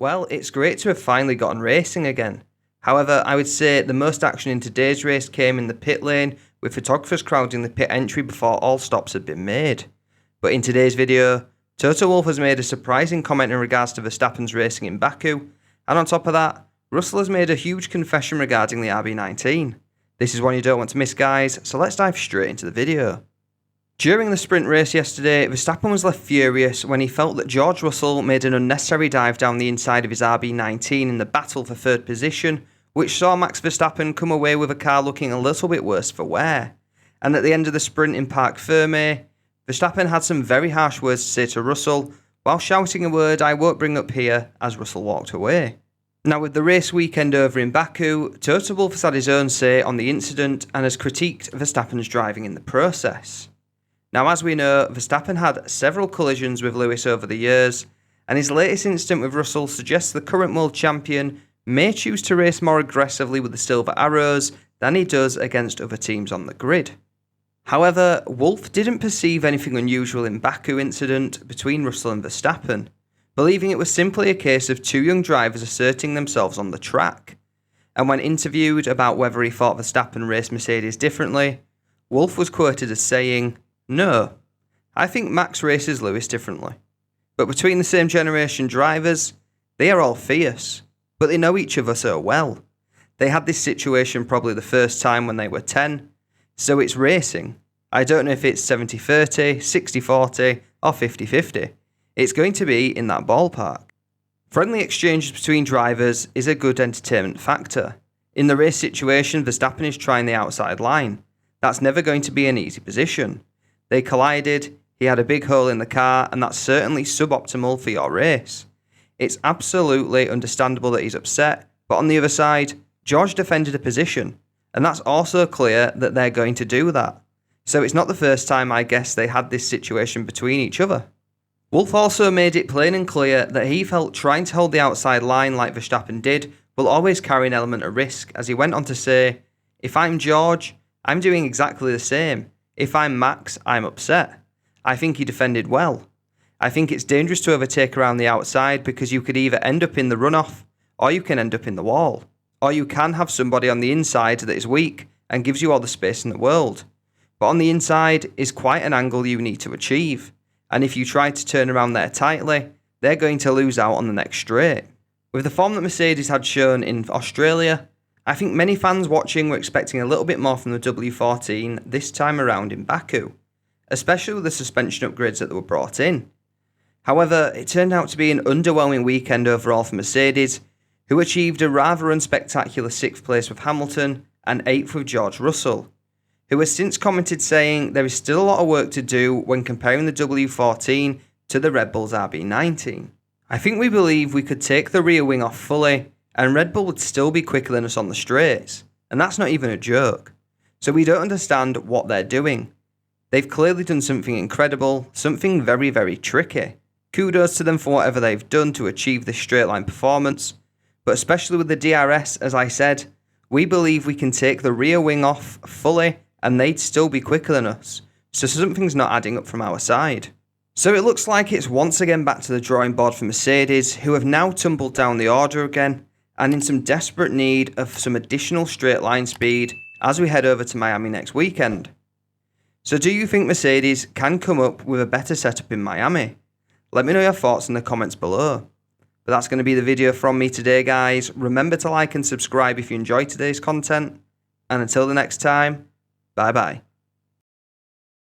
Well, it's great to have finally gotten racing again. However, I would say the most action in today's race came in the pit lane, with photographers crowding the pit entry before all stops had been made. But in today's video, Toto Wolff has made a surprising comment in regards to Verstappen's racing in Baku, and on top of that, Russell has made a huge confession regarding the RB19. This is one you don't want to miss, guys, so let's dive straight into the video. During the sprint race yesterday, Verstappen was left furious when he felt that George Russell made an unnecessary dive down the inside of his RB19 in the battle for third position, which saw Max Verstappen come away with a car looking a little bit worse for wear. And at the end of the sprint in Parc Fermé, Verstappen had some very harsh words to say to Russell, while shouting a word I won't bring up here as Russell walked away. Now, with the race weekend over in Baku, Toto Wolff has had his own say on the incident and has critiqued Verstappen's driving in the process. Now, as we know, Verstappen had several collisions with Lewis over the years, and his latest incident with Russell suggests the current world champion may choose to race more aggressively with the silver arrows than he does against other teams on the grid. However, Wolff didn't perceive anything unusual in Baku incident between Russell and Verstappen, believing it was simply a case of two young drivers asserting themselves on the track. And when interviewed about whether he thought Verstappen raced Mercedes differently, Wolff was quoted as saying, "No, I think Max races Lewis differently. But between the same generation drivers, they are all fierce, but they know each other so well. They had this situation probably the first time when they were 10, so it's racing. I don't know if it's 70-30, 60-40, or 50-50. It's going to be in that ballpark." Friendly exchanges between drivers is a good entertainment factor. In the race situation, Verstappen is trying the outside line. That's never going to be an easy position. They collided, he had a big hole in the car, and that's certainly suboptimal for your race. It's absolutely understandable that he's upset, but on the other side, George defended a position, and that's also clear that they're going to do that. So it's not the first time I guess they had this situation between each other. Wolff also made it plain and clear that he felt trying to hold the outside line like Verstappen did will always carry an element of risk, as he went on to say, "If I'm George, I'm doing exactly the same. If I'm Max, I'm upset. I think he defended well. I think it's dangerous to overtake around the outside because you could either end up in the runoff or you can end up in the wall. Or you can have somebody on the inside that is weak and gives you all the space in the world. But on the inside is quite an angle you need to achieve. And if you try to turn around there tightly, they're going to lose out on the next straight." With the form that Mercedes had shown in Australia, I think many fans watching were expecting a little bit more from the W14 this time around in Baku, especially with the suspension upgrades that were brought in. However, it turned out to be an underwhelming weekend overall for Mercedes, who achieved a rather unspectacular 6th place with Hamilton and 8th with George Russell, who has since commented saying there is still a lot of work to do when comparing the W14 to the Red Bull's RB19. "I think we believe we could take the rear wing off fully, and Red Bull would still be quicker than us on the straights, and that's not even a joke. So we don't understand what they're doing. They've clearly done something incredible, something very, very tricky. Kudos to them for whatever they've done to achieve this straight line performance, but especially with the DRS, as I said, we believe we can take the rear wing off fully and they'd still be quicker than us, so something's not adding up from our side." So it looks like it's once again back to the drawing board for Mercedes, who have now tumbled down the order again, and in some desperate need of some additional straight line speed as we head over to Miami next weekend. So do you think Mercedes can come up with a better setup in Miami? Let me know your thoughts in the comments below. But that's going to be the video from me today, guys. Remember to like and subscribe if you enjoyed today's content. And until the next time, bye bye.